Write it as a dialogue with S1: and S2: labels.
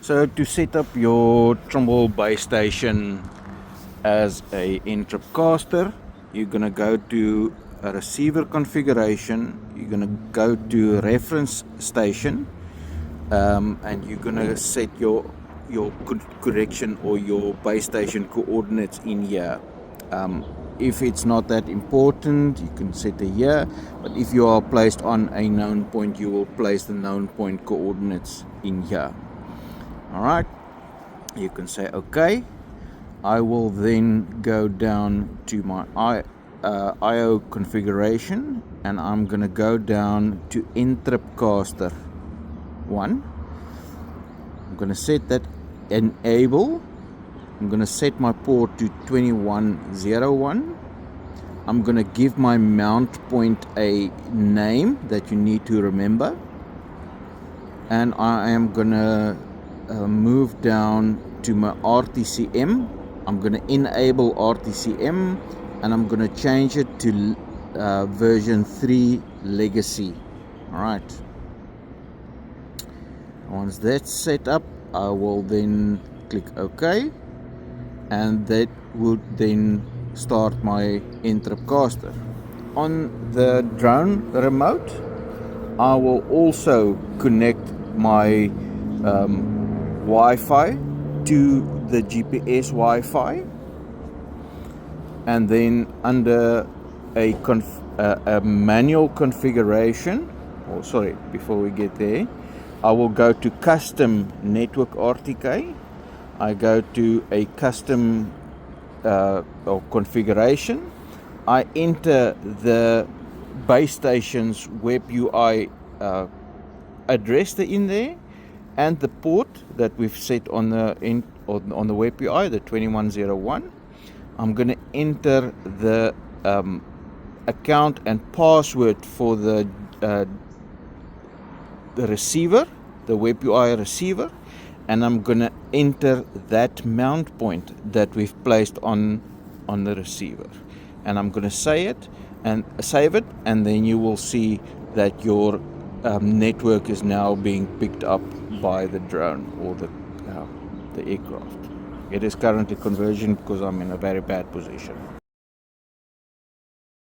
S1: So to set up your Trimble base station as a NTRIP caster, you're going to go to a receiver configuration, you're going to go to reference station, and you're going to set your correction or your base station coordinates in here. If it's not that important, you can set it here, but if you are placed on a known point, you will place the known point coordinates in here. Alright, you can say OK. I will then go down to my IO configuration, and I'm going to go down to NTRIP Caster 1. I'm going to set that enable. I'm going to set my port to 2101. I'm going to give my mount point a name that you need to remember, and I am going to move down to my RTCM. I'm going to enable RTCM, and I'm going to change it to version 3 legacy. Alright, once that's set up, I will then click OK, and that would then start my NTRIP caster. On the drone remote, I will also connect my Wi-Fi to the GPS Wi-Fi, and then under a manual configuration, before we get there, I will go to custom network RTK. I go to a custom or configuration. I enter the base station's WebUI address in there, and the port that we've set on the WebUI, the 2101. I'm going to enter the account and password for the receiver, the WebUI receiver, and I'm going to enter that mount point that we've placed on the receiver, and I'm going to save it, and then you will see that your network is now being picked up by the drone or the aircraft. It is currently conversion because I'm in a very bad position.